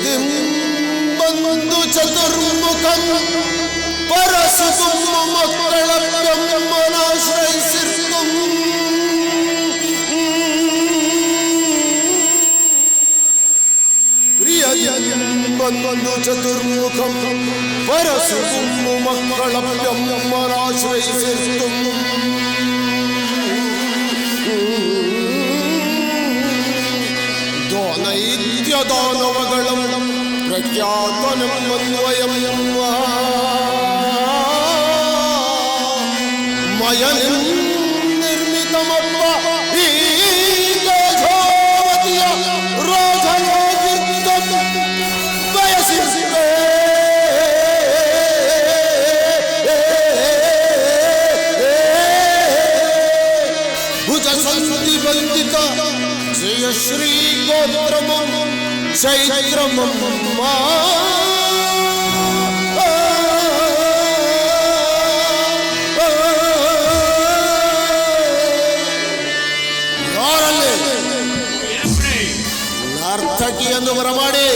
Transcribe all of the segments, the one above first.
ಪ್ರಿಯದಿಂ ಬಂದು ಚತುರ್ಮುಖಂ ಪರಸುತುಂ ಮಕ್ಕಳಪ್ಪಮ್ಮನಾಶ್ರಯಿಸಿರ್ತುಂ ಪ್ರಿಯದಿಂ ಬಂದು ಚತುರ್ಮುಖಂ ಪರಸುತುಂ ಮಕ್ಕಳಪ್ಪಮ್ಮನಾಶ್ರಯಿಸಿರ್ತುಂ ದಾನವಗಳಂ ಪ್ರಖ್ಯಾತನಮನ್ವಯಂ ಮಯ ನಿರ್ಮಿತಮಪ್ಪ ಈ ತೇಜೋವತಿಯ ರೋಧನೋಗಿರ್ತ ಬಯಸಿದೆ ಭುಜ ಸಂಧಿ ಬಂದಿತ ಜಯ ಶ್ರೀ ಗೋತ್ರಮಂ ಚೈತ್ರಮಂ ಯಾರಲ್ಲಿ ನರ್ತಕಿ ಎಂದು ಬರಮಾಡಿ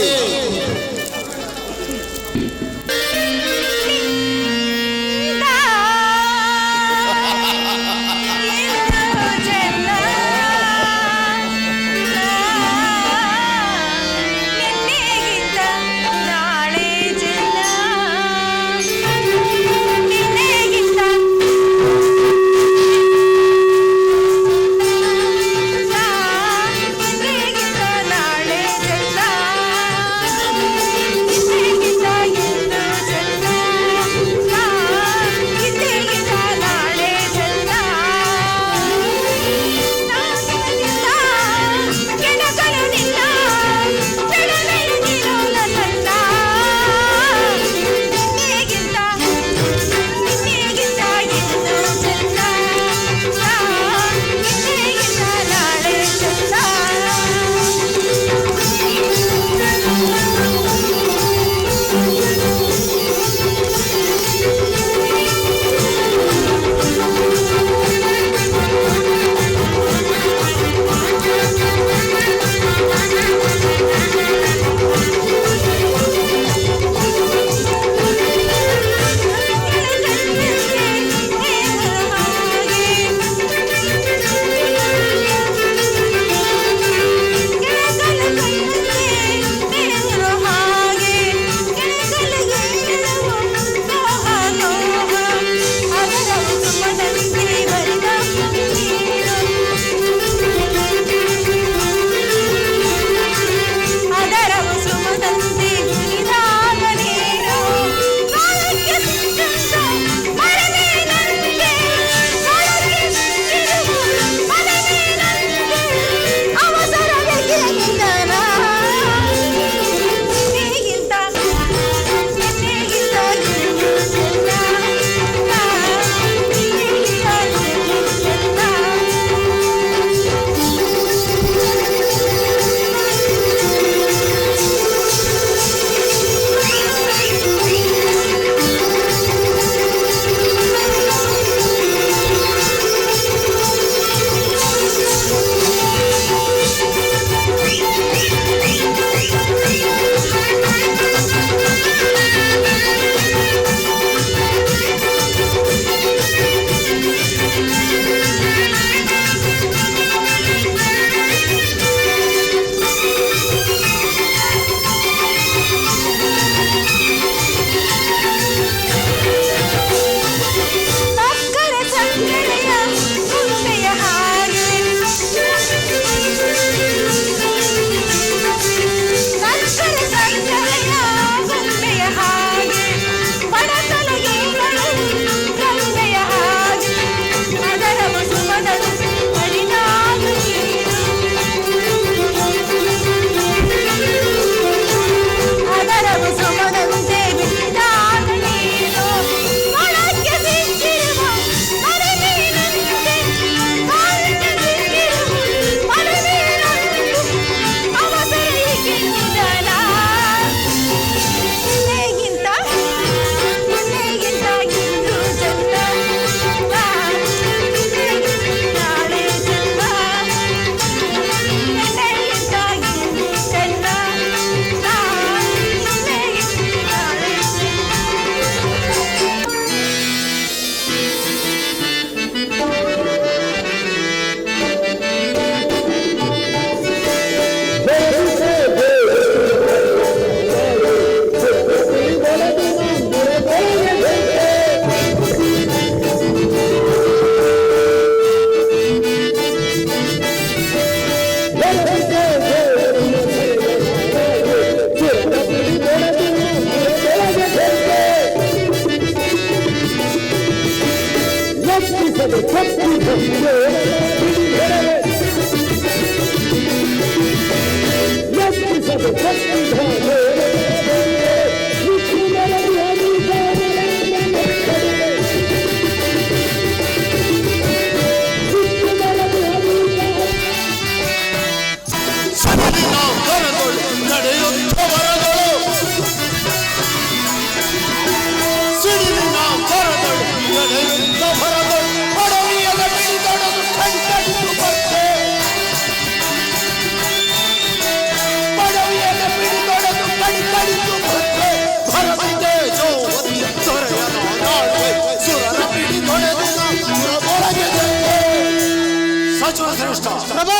ಮಹಾರಾಜ ಶ್ರೇಷ್ಠ ಪ್ರಭು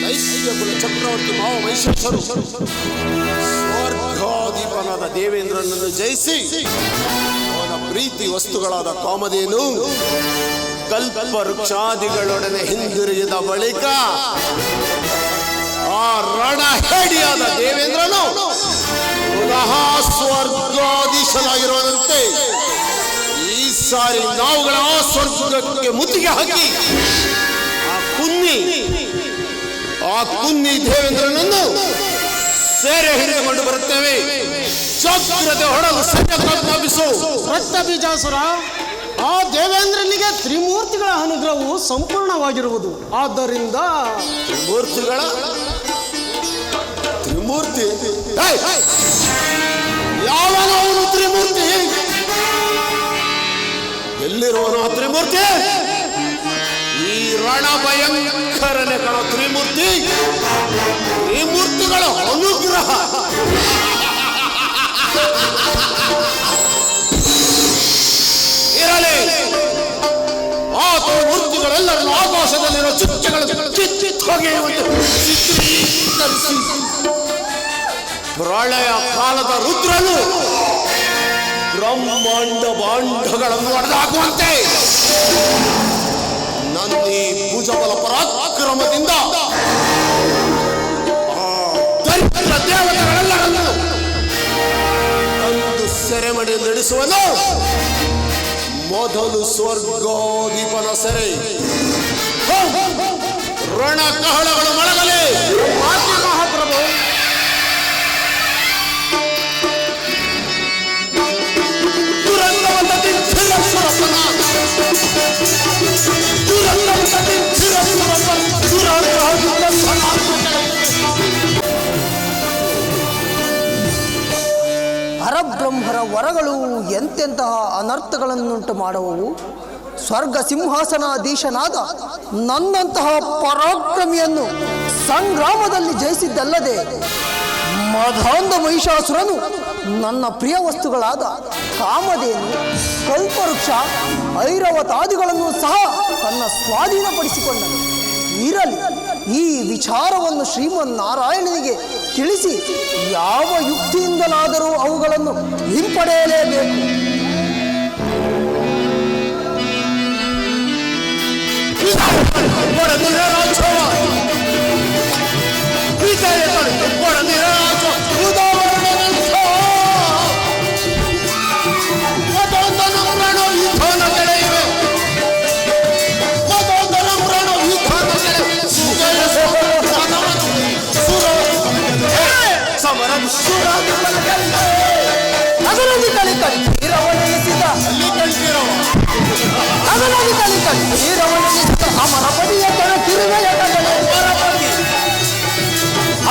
ದೈತ್ಯಕುಲ ಚಕ್ರವರ್ತಿ ಮಾವ ಮಹಿಷಾಸುರ ಸ್ವರ್ಗಾಧಿಪನಾದ ದೇವೇಂದ್ರನನ್ನು ಜಯಿಸಿ ಅವನ ಪ್ರೀತಿ ವಸ್ತುಗಳಾದ ಕಾಮಧೇನು ಕಲ್ಪ ವೃಕ್ಷಾದಿಗಳೊಡನೆ ಹಿಂದಿರುಗಿದ ಬಳಿಕ ಆ ರಣಹೇಡಿಯಾದ ದೇವೇಂದ್ರನು ಪುನಃ ಸ್ವರ್ಗಾಧೀಶನಾಗಿರುವಂತೆ ಈ ಸಾರಿ ನಾವುಗಳ ಸ್ವರ್ಗಕ್ಕೆ ಮುತ್ತಿಗೆ ಹಾಕಿ ಆ ಕುನ್ನಿ ದೇವೇಂದ್ರನನ್ನು ಸೇರೆ ಹಿಡಿದುಕೊಂಡು ಬರುತ್ತೇವೆ. ಜಾಗ್ರತೆ ಹೊಡಲು ಸೈನ್ಯಕಾಜ್ಞಾಪಿಸು. ರಕ್ತ ಬೀಜಾಸುರ, ಆ ದೇವೇಂದ್ರನಿಗೆ ತ್ರಿಮೂರ್ತಿಗಳ ಅನುಗ್ರಹವು ಸಂಪೂರ್ಣವಾಗಿರುವುದು. ಆದ್ದರಿಂದ ತ್ರಿಮೂರ್ತಿ ಯಾವನು ಅವನು ತ್ರಿಮೂರ್ತಿ? ಎಲ್ಲಿರುವನು ಆ ತ್ರಿಮೂರ್ತಿ? ಈ ರಣ ಭಯಂಕರನೆ ಕಣ ತ್ರಿಮೂರ್ತಿ. ತ್ರಿಮೂರ್ತಿಗಳ ಅನುಗ್ರಹ ಇರಲಿ. ಆ ತ್ರಿಮೂರ್ತಿಗಳೆಲ್ಲರನ್ನು ಆಕಾಶದಲ್ಲಿರುವ ಚುಚ್ಚೆಗಳು ಹೊಗೆಯುವಂತೆ ಚಿತ್ರೀಕರಿಸಿ ಪ್ರಳಯ ಕಾಲದ ರುದ್ರನು ಬ್ರಹ್ಮಾಂಡ ಬಾಂಡಗಳನ್ನು ಒಡೆದಾಕುವಂತೆ ನನ್ನಿ ಭುಜಬಲ ಪರಾಕ್ರಮದಿಂದ ದರಿದ್ರ ದೇವತೆಗಳೆಲ್ಲರನ್ನು ತಂದು ಸೆರೆಮಣಿ ನಡೆಸುವನು. ಮೊದಲು ಸ್ವರ್ಗಾಧಿಪನ ಸೆರೆ. ರಣ ಕಹಳಗಳು ಮೊಳಗಲಿ. ಮಹಾಪ್ರಭು, ಪರಬ್ರಹ್ಮರ ವರಗಳು ಎಂತೆಂತಹ ಅನರ್ಥಗಳನ್ನುಂಟು ಮಾಡುವವು. ಸ್ವರ್ಗ ಸಿಂಹಾಸನಾಧೀಶನಾದ ನನ್ನಂತಹ ಪರಾಕ್ರಮಿಯನ್ನು ಸಂಗ್ರಾಮದಲ್ಲಿ ಜಯಿಸಿದ್ದಲ್ಲದೆ ಮಧಾಂಧ ಮಹಿಷಾಸುರನು ನನ್ನ ಪ್ರಿಯ ವಸ್ತುಗಳಾದ ಕಾಮಧೇನು, ಕಲ್ಪವೃಕ್ಷ, ಐರಾವತಾದಿಗಳನ್ನು ಸಹ ತನ್ನ ಸ್ವಾಧೀನಪಡಿಸಿಕೊಂಡನು. ಇರಲಿ, ಈ ವಿಚಾರವನ್ನು ಶ್ರೀಮನ್ನಾರಾಯಣನಿಗೆ ತಿಳಿಸಿ ಯಾವ ಯುಕ್ತಿಯಿಂದಲಾದರೂ ಅವುಗಳನ್ನು ಹಿಂಪಡೆಯಲೇಬೇಕು.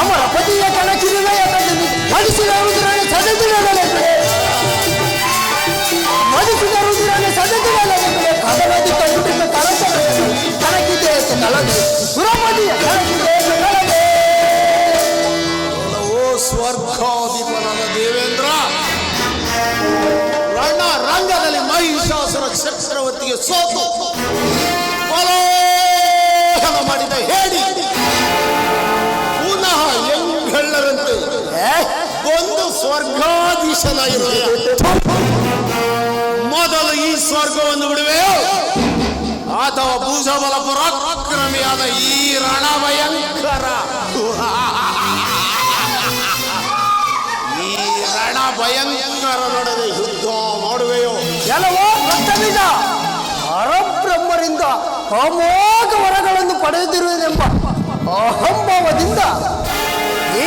ಅಮರ ಪತಿಯ ಕಣಕಿರುವೆಯ ಕಣ್ಣಲ್ಲಿ ಮಡಿಸಿದ ರುದ್ರನೆ ಸದತಿಗಳೇ ಕದನದಿ ಕಂಡುಬಿಟ್ಟ ಕಣಕಿದೆ ಕಳದೆ ಸುರಪತಿಯ ಕಣಕಿದೆ ಕಳದೆ. ಓ ಸ್ವರ್ಗಾಧಿಪನಾದ ದೇವೇಂದ್ರ, ರಂಗದಲ್ಲಿ ಮಹಿಷಾಸುರ ಚಕ್ರವರ್ತಿಗೆ ಸೋತು ಪಲಾಯನ ಮಾಡಿದ ಹೇಳಿ ಪುನಃ ಎಂಗಳ್ಳರಂತೆ ಒಂದು ಸ್ವರ್ಗಾಧೀಶನಾಗಿರುವ ಮೊದಲು ಈ ಸ್ವರ್ಗವನ್ನು ಬಿಡುವೆಯೋ ಅಥವಾ ಭುಜಬಲ ಪರಾಕ್ರಮಿಯಾದ ಈ ರಣ ಭಯಂಕರ ಭಯಂಕರನೊಡನೆ ಯುದ್ಧ ಮಾಡುವೆಯೋ? ಕೆಲವೋ ಕರ್ತವ್ಯದ ಪರಬ್ರಹ್ಮರಿಂದ ಅಮೋಘ ವರಗಳನ್ನು ಪಡೆದಿರುವುದೆಂಬ ಅಹಂಭಾವದಿಂದ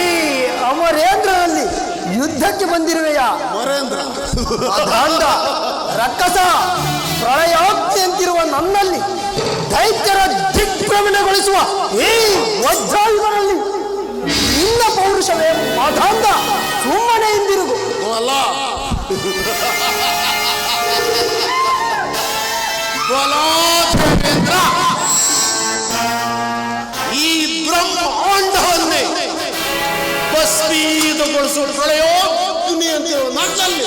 ಈ ಅಮರೇಂದ್ರನಲ್ಲಿ ಯುದ್ಧಕ್ಕೆ ಬಂದಿರುವೆಯಾ? ಅಮರೇಂದ್ರ ಅದಾಂಡ ರಕ್ಕಸ ಪ್ರಳಯಾಗ್ನಿಯಂತಿರುವ ನನ್ನಲ್ಲಿ ದೈತ್ಯರ ದಿಗ್ಭ್ರಮಣೆಗೊಳಿಸುವ ಈ ವಜ್ರಾಯುಧನಲ್ಲಿ ನಿನ್ನ ಪೌರುಷವೇ ಅದಾಂಡ ಸುಮ್ಮನೆ ಹಿಂದಿರುಗು. ಅಲ್ಲ, ದೇವೇಂದ್ರ, ಈ ಬ್ರಹ್ಮಾಂಡವನ್ನೇ ಭಸ್ಮೀತಗೊಳಿಸುವ ಪ್ರಳಯೋಗ್ನಿಯಂತಿರುವ ನನ್ನಲ್ಲಿ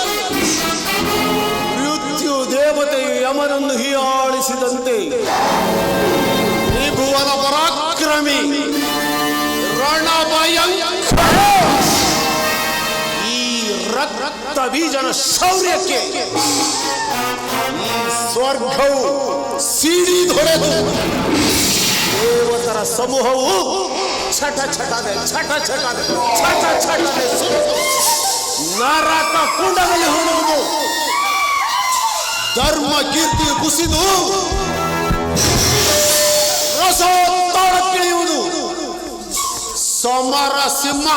ಮೃತ್ಯು ದೇವತೆಯು ಯಮನನ್ನು ಹೀಯಾಳಿಸಿದಂತೆ ತ್ರಿಭುವನ ಬಲ ಪರಾಕ್ರಮಿ ರಣಭಯಂಕರ. ಈ ರಕ್ತ ಬೀಜನ ಶೌರ್ಯಕ್ಕೆ ಈ ಸ್ವರ್ಗವು ಸಿಡಿದೊಡೆದು ದೇವತರ ಸಮೂಹವು ಛಟ ಛಟನೆ ಛಟ ಛಟನೆ ಛಟ ಛಟನೆ ಸುಟ್ಟು ನರಕ ಕುಂಡದಲ್ಲಿ ಹುಡುವುದು. ಧರ್ಮ ಕೀರ್ತಿ ಕುಸಿದು ರಸೋತ್ತರಕ್ಕಿಳಿಯುವುದು. ಸಮರ ಸಿಂಹ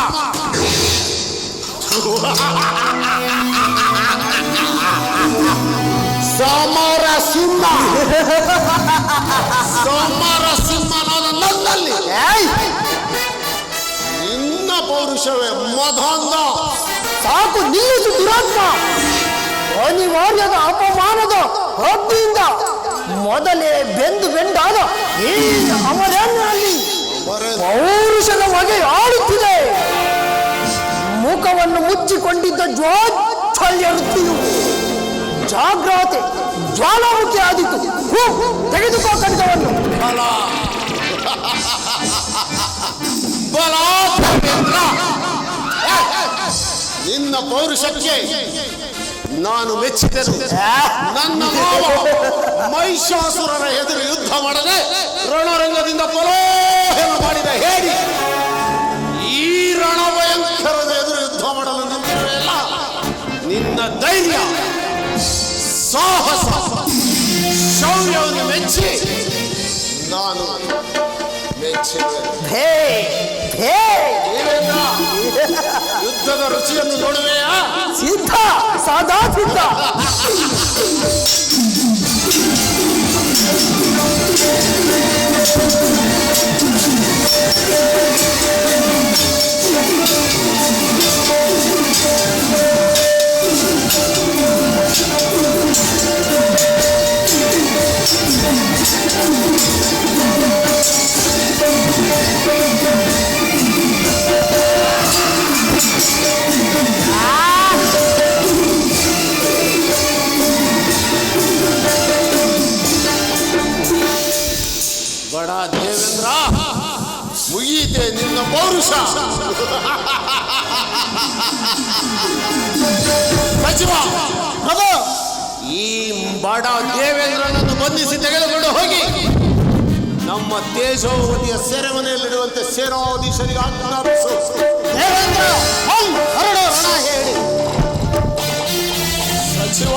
ಸಮರ ಸಿಂಹ ಸಮರ ಸಿಂಹನಾದ ನನ್ನಲ್ಲಿ ನಿನ್ನ ಪೌರುಷವೇ ಮಧಂದ. ಸಾಕು ನಿಲ್ಲಿಸು ದುರಾತ್ಮ. ಅನಿವಾರ್ಯದ ಅಪಮಾನದ ಹೊತ್ತಿಯಿಂದ ಮೊದಲೇ ಬೆಂದಾದ ಈ ಅಮರನಲ್ಲಿ ಪೌರುಷದ ಹೊಗೆ ಆಡುತ್ತಿದೆ. ಮುಖವನ್ನು ಮುಚ್ಚಿಕೊಂಡಿದ್ದ ಜ್ವಾಚ್ಛಲ್ಯ ವೃತ್ತಿಯು ಜಾಗ್ರತೆ ಜ್ವಾಲಾಮುಖಿ ಆದಿತು. ತೆಗೆದುಕೋ ಖಡ್ಗವನ್ನು. ಬಲ ನಿನ್ನ ಪೌರುಷಕ್ಕೆ ನಾನು ಮೆಚ್ಚಿದೆನು. ನನ್ನ ಮಾವ ಮಹಿಷಾಸುರರ ಎದುರು ಯುದ್ಧ ಮಾಡದೆ ರಣರಂಗದಿಂದ ಪರೋಹೆಯನ್ನು ಮಾಡಿದ ಹೇಳಿ ಈ ರಣಭಯಂಕರದ ಎದುರು ಯುದ್ಧ ಮಾಡಲು ನಿಂತಿರಲಿಲ್ಲ. ನಿನ್ನ ಧೈರ್ಯ ಸಾಹಸ ಶೌರ್ಯವನ್ನು ಮೆಚ್ಚಿ ನಾನು ಮೆಚ್ಚಿದೆ. ಯುದ್ಧದ ರುಚಿಯನ್ನು ನೋಡುವೆಯಾ? ಸಿದ್ಧ, ಸದಾ ಸಿದ್ಧ. ಬಡ ದೇವೇಂದ್ರ, ಮುಗಿಯಿತೆ ನಿನ್ನ ಪೌರುಷ. ಸಚಿವ, ಈ ಬಡ ದೇವೇಂದ್ರನನ್ನು ಬಂಧಿಸಿ ತೆಗೆದುಕೊಂಡು ಹೋಗಿ ನಮ್ಮ ತೇಜೋವತಿಯ ಸೆರೆಮನೆಯಲ್ಲಿಡುವಂತೆ ಸೇನಾಧೀಶರಿಗೆ ಆಜ್ಞಾಪಿಸು. ದೇವೇಂದ್ರ ಹೊರಡು, ರಣ ಹೇಳಿ. ಸಚಿವ,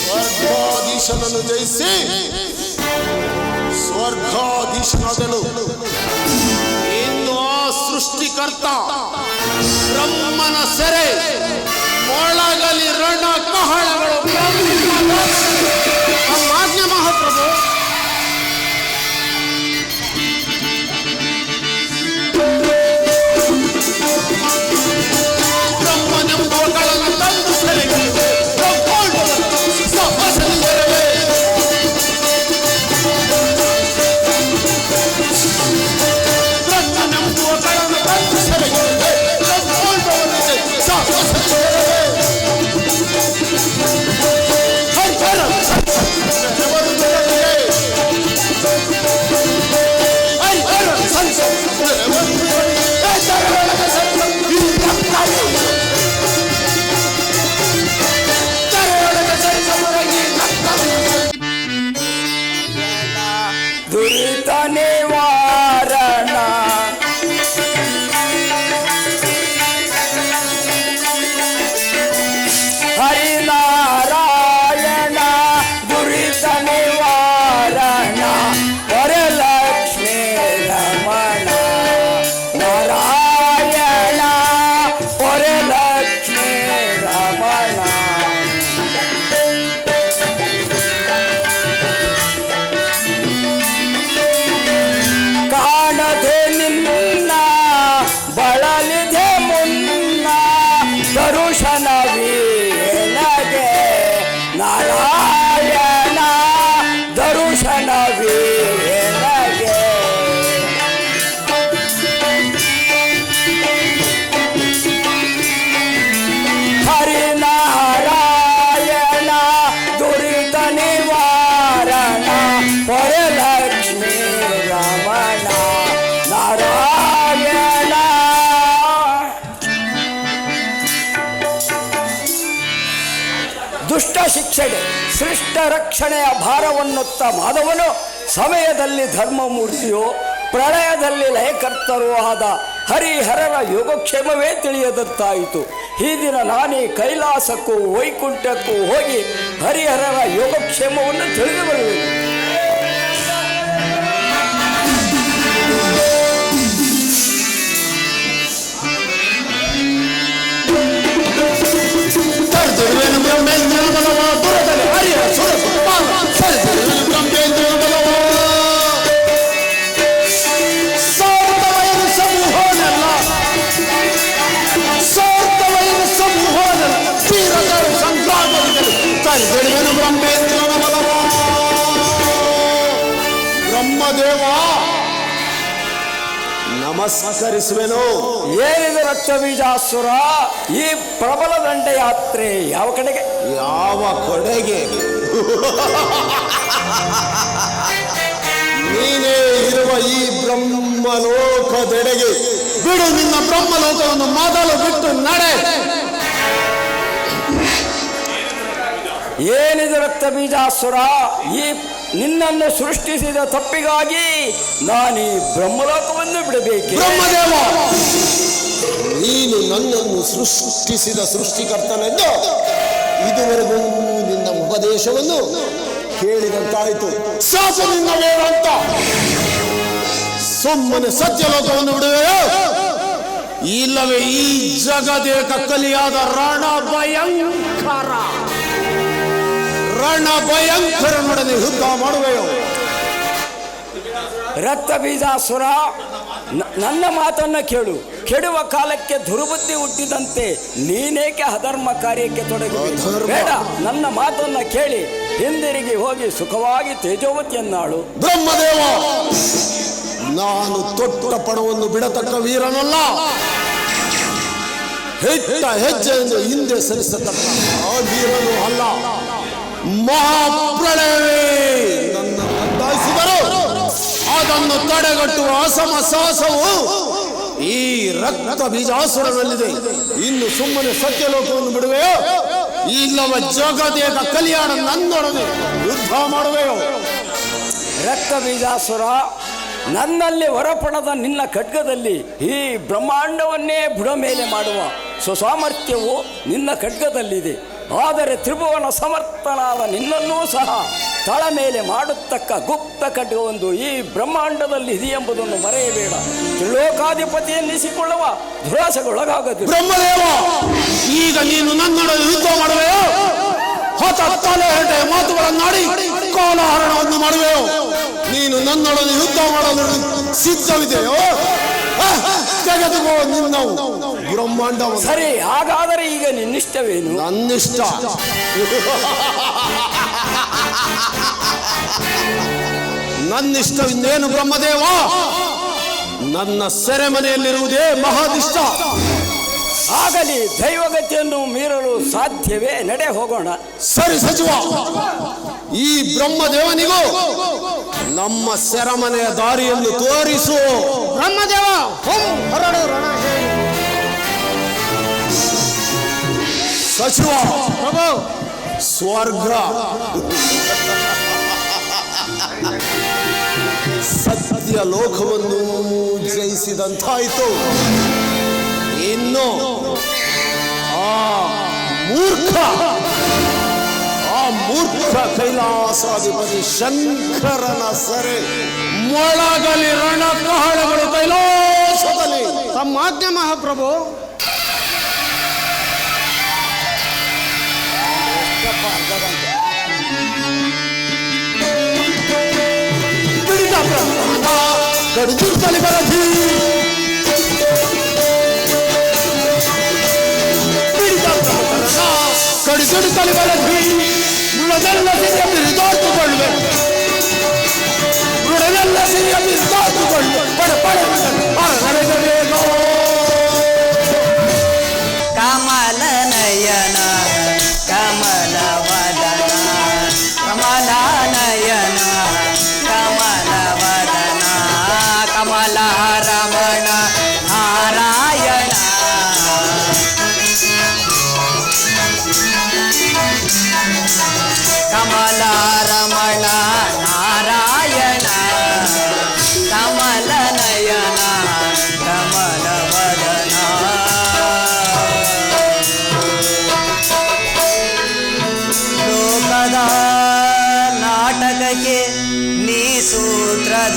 ಸ್ವರ್ಗಾಧೀಶನನ್ನು ಜಯಿಸಿ ಸ್ವರ್ಗಾಧೀಶನಾದನು. ಇನ್ನು ಆ ಸೃಷ್ಟಿಕರ್ತ ಬ್ರಹ್ಮನ ಸೆರೆ ಮೊಳಗಲಿ ರಣ ಕಹಳಗಳು. ಆಜ್ಞೆ ಮಹಾಪ್ರಭು. ಬ್ರಹ್ಮನೆಂಬುವಗಳನ್ನು ತಂದು ಸೆರೆಗೆ ದುರಿತ ನಿವಾರಣ ಹರಿನಾರಾಯಣ, ದುರಿತ ನಿವಾರಣ ವರಲಕ್ಷ್ಮೀ ರಮಣ. ನಾರಾಯಣ ವರಲಕ್ಷ್ಮೀ ರಮಣ. ಕಾಣದೆ ನಿನ್ನ ಬಳಲಿದೆ ಮುನ್ನ ದರುಶನವೀನಗೆ. ನಾರಾಯಣ ದರುಶನವೀನಗೆ. ಹರಿನಾರಾಯಣ ದುರಿತ ನಿವಾರಣ ಪೊರೆ ಮತ್ತೊಂದೆಡೆ ಸೃಷ್ಟ ರಕ್ಷಣೆಯ ಭಾರವನ್ನುತ್ತ ಮಾಧವನು ಸಮಯದಲ್ಲಿ ಧರ್ಮಮೂರ್ತಿಯೋ ಪ್ರಳಯದಲ್ಲಿ ಲಯಕರ್ತರೂ ಆದ ಹರಿಹರರ ಯೋಗಕ್ಷೇಮವೇ ತಿಳಿಯದಂತಾಯಿತು. ಈ ದಿನ ನಾನೇ ಕೈಲಾಸಕ್ಕೂ ವೈಕುಂಠಕ್ಕೂ ಹೋಗಿ ಹರಿಹರರ ಯೋಗಕ್ಷೇಮವನ್ನು ತಿಳಿದು ಬರುವೆನು. ಬ್ರಹ್ಮದೇವ ನಮಸ್ಕರಿಸುವೆನು. ಏನಿದೆ ರಕ್ತಬೀಜಾಸುರ, ಈ ಪ್ರಬಲ ದಂಡಯಾತ್ರೆ ಯಾವ ಕಡೆಗೆ? ಯಾವ ಕಡೆಗೆ? ನೀನೇ ಇರುವ ಈ ಬ್ರಹ್ಮಲೋಕದೆಡೆಗೆ. ಬಿಡು ನಿನ್ನ ಬ್ರಹ್ಮಲೋಕವನ್ನು ಮೊದಲು ಬಿಟ್ಟು ನಡೆ. ಏನಿದೆ ರಕ್ತಬೀಜಾಸುರ, ಈ ನಿನ್ನನ್ನು ಸೃಷ್ಟಿಸಿದ ತಪ್ಪಿಗಾಗಿ ನಾನೀ ಬ್ರಹ್ಮಲೋಕವನ್ನು ಬಿಡಬೇಕೆ? ಬ್ರಹ್ಮದೇವ, ನೀನು ನನ್ನನ್ನು ಸೃಷ್ಟಿಸಿದ ಸೃಷ್ಟಿಕರ್ತನೆಂದು ಇದುವರೆಗೂ ನಿನ್ನ ಉಪದೇಶವನ್ನು ಕೇಳಿದಂತಾಯಿತು. ಶಾಸನಿಂದ ಬೇಡ ಅಂತ ಸುಮ್ಮನೆ ಸತ್ಯಲೋಕವನ್ನು ಬಿಡುವೆಯೋ, ಇಲ್ಲವೇ ಈ ಜಗದೇಕ ಕಲಿಯಾದ ರಣಭಯಂಕರನೊಡನೆ ಯುದ್ಧ ಮಾಡುವೆಯೋ? ರಕ್ತಬೀಜಾಸುರ, ನನ್ನ ಮಾತನ್ನ ಕೇಳು. ಕೆಡುವ ಕಾಲಕ್ಕೆ ದುರ್ಬುದ್ಧಿ ಹುಟ್ಟಿದಂತೆ ನೀನೇಕೆ ಅಧರ್ಮ ಕಾರ್ಯಕ್ಕೆ ತೊಡಗಿ? ಬೇಡ, ನನ್ನ ಮಾತನ್ನ ಕೇಳಿ ಹಿಂದಿರುಗಿ ಹೋಗಿ ಸುಖವಾಗಿ ತೇಜೋವತಿಯನ್ನಾಳು. ಬ್ರಹ್ಮದೇವ, ನಾನು ತೊಟ್ಟ ಪಣವನ್ನು ಬಿಡತಕ್ಕ ವೀರನಲ್ಲ. ಹೆಜ್ಜೆ ಹೆಜ್ಜೆಯನ್ನು ಹಿಂದೆ ಸರಿಸತಕ್ಕ ಆ ವೀರನು ಅಲ್ಲ. ಮಹಾಪ್ರಳಯವೇ ನನ್ನ ಕದ್ದಾಯಿಸಿದರು, ಅದನ್ನು ತಡೆಗಟ್ಟುವ ಅಸಮ ಸಾಹಸವು ಈ ರಕ್ತ ಬೀಜಾಸುರನಲ್ಲಿದೆ. ಇನ್ನು ಸುಮ್ಮನೆ ಸತ್ಯಲೋಕವನ್ನು ಬಿಡುವೆಯೋ, ಇಲ್ಲವ ಜಗದೇಕ ಕಲ್ಯಾಣ ನನ್ನೊಡನೆ ಯುದ್ಧ ಮಾಡುವೆಯೋ? ರಕ್ತ ಬೀಜಾಸುರ, ನನ್ನಲ್ಲಿ ಹೊರಪಡದ ನಿನ್ನ ಖಡ್ಗದಲ್ಲಿ ಈ ಬ್ರಹ್ಮಾಂಡವನ್ನೇ ಬುಡ ಮೇಲೆ ಮಾಡುವ ಸುಸಾಮರ್ಥ್ಯವು ನಿನ್ನ ಖಡ್ಗದಲ್ಲಿದೆ. ಆದರೆ ತ್ರಿಭುವನ ಸಮರ್ಥನಾದ ನಿನ್ನನ್ನೂ ಸಹ ತಳ ಮೇಲೆ ಮಾಡತಕ್ಕ ಗುಪ್ತ ಖಡ್ಗವೊಂದು ಈ ಬ್ರಹ್ಮಾಂಡದಲ್ಲಿ ಇದೆ ಎಂಬುದನ್ನು ಮರೆಯಬೇಡ. ತ್ರಿಲೋಕಾಧಿಪತಿ ಎನ್ನಿಸಿಕೊಳ್ಳುವ ದುರಾಸೆಗೊಳಗಾಗದು. ಬ್ರಹ್ಮದೇವ, ಈಗ ನೀನು ನನ್ನೊಡನೆ ಯುದ್ಧ ಮಾಡುವೆಯೋ? ತಲೆ ಹೆಂಟೆ ಮಾತುಗಳನ್ನಾಡಿ ಕೋಲಾಹರಣವನ್ನು ಮಾಡುವೆಯೋ? ನೀನು ನನ್ನೊಡನೆ ಯುದ್ಧ ಮಾಡಲು ಸಿದ್ಧವಿದೆಯೋ? ತೆಗೆದುಕೋ ನಿನ್ನ ಬ್ರಹ್ಮಾಂಡ. ಸರಿ, ಹಾಗಾದರೆ ಈಗ ನಿನ್ನಿಷ್ಟವೇನು? ನನ್ನಿಷ್ಟ. ನನ್ನಿಷ್ಟವಿಂದೇನು ಬ್ರಹ್ಮದೇವ? ನನ್ನ ಸೆರೆಮನೆಯಲ್ಲಿರುವುದೇ ಮಹಾದಿಷ್ಟ. ಆಗಲಿ, ದೈವಗತಿಯನ್ನು ಮೀರಲು ಸಾಧ್ಯವೇ? ನಡೆ ಹೋಗೋಣ. ಸರಿ ಸಚಿವ, ಈ ಬ್ರಹ್ಮದೇವನಿಗೂ ನಮ್ಮ ಸೆರೆಮನೆಯ ದಾರಿಯನ್ನು ತೋರಿಸು. ಬ್ರಹ್ಮದೇವ, ಹೊರಡು ರಣ. ಸಚಿವ ಪ್ರಭು, ಸ್ವರ್ಗ ಸತ್ಯ ಲೋಕವನ್ನು ಜಯಿಸಿದಂತಾಯಿತು. ಇನ್ನು ಆ ಮೂರ್ಖ ಕೈಲಾಸಾಧಿಪತಿ ಶಂಕರನ ಸೆರೆ ಮೊಳಗಲಿ ರಣಕಹಳಗಳು ಕೈಲಾಸದಲ್ಲಿ. ತಮ್ಮ ಆಜ್ಞೆ ಮಹಾಪ್ರಭು. ಕಡಿದುತ್ತಲೇ ಬರದಿ ಕಡಿದುತ್ತಲೇ ಬರದಿ ಮೃಡನೆಲ್ಲ ಸಿರಿಯ ಬಿರಿದಾಟುಕೊಳ್ಳುವೆ. ಮೃಡನೆಲ್ಲ ಸಿರಿಯ ಬಿರಿದಾಟುಕೊಳ್ಳುವೆ. ನಡೆಯಬೇಕು. ಕಮಲ ನಯನ ಕಮಲ ವದನ ಕಮಲ ನಯನ ಕಮಲ ವದನ ಕಮಲ ರಮಣ ನಾರಾಯಣ.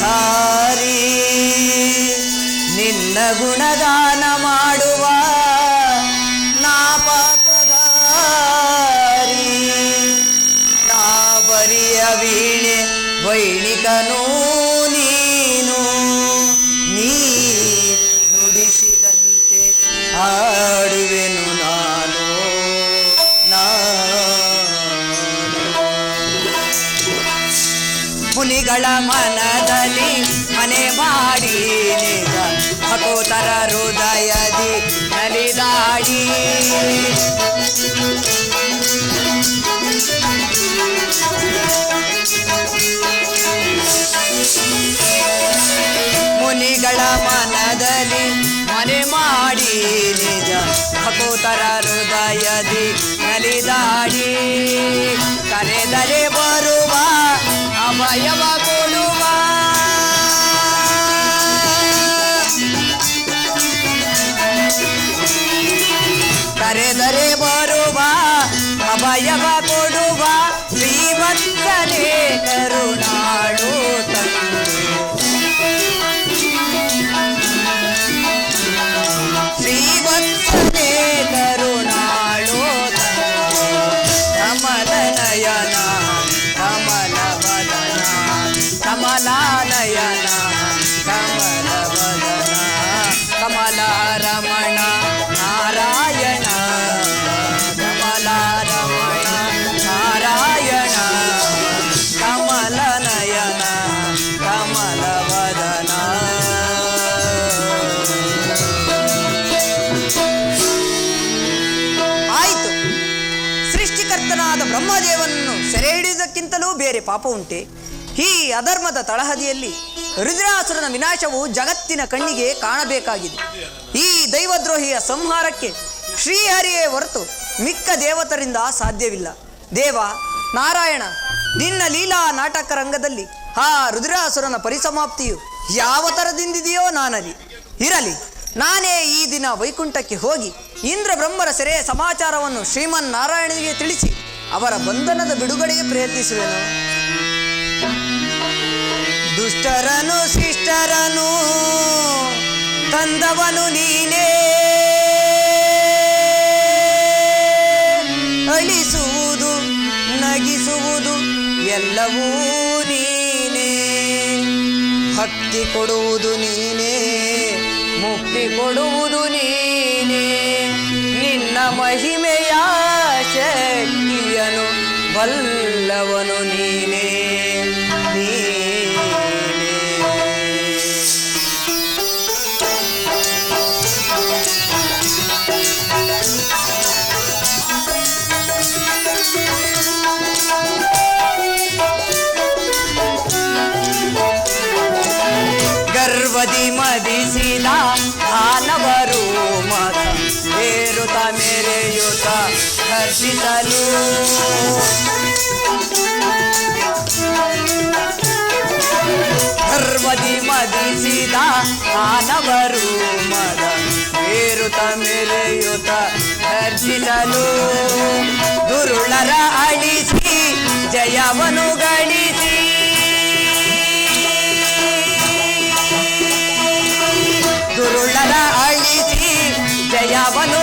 ಧಾರಿ ನಿನ್ನ ಗುಣಗಾನ ಮಾಡುವ ನಾ ಪಾತ್ರಧಾರಿ ನಾ ಬರಿಯ ವೀಣೆ ವೈಣಿಕನೂ ನೀನು ನೀ ನುಡಿಸಿದಂತೆ ಹಾಡುವೆನು ನಾನು ಮುನಿಗಳ ಮನದಲ್ಲಿ ಮನೆ ಮಾಡಿ ನಿಜ ಭಕೋತರ ಹೃದಯದಿ ನಲಿದಾಡಿ ಮುನಿಗಳ ಮನದಲ್ಲಿ ಮನೆ ಮಾಡಿ ನಿಜ ಭಕೋತರ ಹೃದಯದಿ ನಲಿದಾಡಿ ಕರೆದರೆ ಬರುವ ಅಭಯವ ಕೊಡುವ ಕರೆದರೆ ಬರುವ ಅಭಯವ ಕೊಡುವ ಶ್ರೀವತ್ಸಲೇ ಕರುಣಾಳು ಶ್ರೀವತ್ಸಲೇ ಕರುಣಾಳು ಕಮಲ ನಯನ ಕಮಲ ವದನ ಕಮಲಾನಯನ ಕಮಲ ವದನ ಕಮಲ ರಮಣ ನಾರಾಯಣ ಕಮಲ ರಮಣ ನಾರಾಯಣ ಕಮಲ ನಯನ ಕಮಲ ವದನ. ಆಯಿತು, ಸೃಷ್ಟಿಕರ್ತನಾದ ಬ್ರಹ್ಮದೇವನನ್ನು ಸೆರೆ ಹಿಡಿಯುವುದಕ್ಕಿಂತಲೂ ಬೇರೆ ಪಾಪ ಉಂಟೆ? ಈ ಅಧರ್ಮದ ತಳಹದಿಯಲ್ಲಿ ರುದ್ರಾಸುರನ ವಿನಾಶವು ಜಗತ್ತಿನ ಕಣ್ಣಿಗೆ ಕಾಣಬೇಕಾಗಿದೆ. ಈ ದೈವದ್ರೋಹಿಯ ಸಂಹಾರಕ್ಕೆ ಶ್ರೀಹರಿಯೇ ಹೊರತು ಮಿಕ್ಕ ದೇವತರಿಂದ ಸಾಧ್ಯವಿಲ್ಲ. ದೇವ ನಾರಾಯಣ, ನಿನ್ನ ಲೀಲಾ ನಾಟಕ ರಂಗದಲ್ಲಿ ಆ ರುದ್ರಾಸುರನ ಪರಿಸಮಾಪ್ತಿಯು ಯಾವ ಥರದಿಂದಿದೆಯೋ ನಾನಲಿ ಇರಲಿ. ನಾನೇ ಈ ದಿನ ವೈಕುಂಠಕ್ಕೆ ಹೋಗಿ ಇಂದ್ರ ಬ್ರಹ್ಮರ ಸೆರೆಯ ಸಮಾಚಾರವನ್ನು ಶ್ರೀಮನ್ ನಾರಾಯಣನಿಗೆ ತಿಳಿಸಿ ಅವರ ಬಂಧನದ ಬಿಡುಗಡೆಗೆ ಪ್ರಯತ್ನಿಸುವೆನು. ದುಷ್ಟರನು ಶಿಷ್ಟರನು ತಂದವನು ನೀನೇ, ಅಳಿಸುವುದು ನಗಿಸುವುದು ಎಲ್ಲವೂ ನೀನೇ, ಭಕ್ತಿ ಕೊಡುವುದು ನೀನೇ, ಮುಕ್ತಿ ಕೊಡುವುದು ನೀನೇ, ನಿನ್ನ ಮಹಿಮೆಯ ಶಕ್ತಿಯನು ಬಲ್ಲವನು ನೀನೇ ನೀನೇ. ಗರ್ವದಿ ಮದಿಸಿದ ಮಾನವರು ಮತ ಏರುತ್ತ ಮೆರೆಯುತ್ತ ಹರ್ಷಿಸಲು, ಗರ್ವದಿ ಮದಿಸಿದ ಮಾನವರು ಮದ ಏರುತ್ತ ಮೆರೆಯುತ್ತ ಹರ್ಷಿಸಲು, ದುರುಳರ ಅಳಿಸಿ ಜಯವನು ಗಳಿಸಿ, ದುರುಳರ ಅಳಿಸಿ ಜಯವನು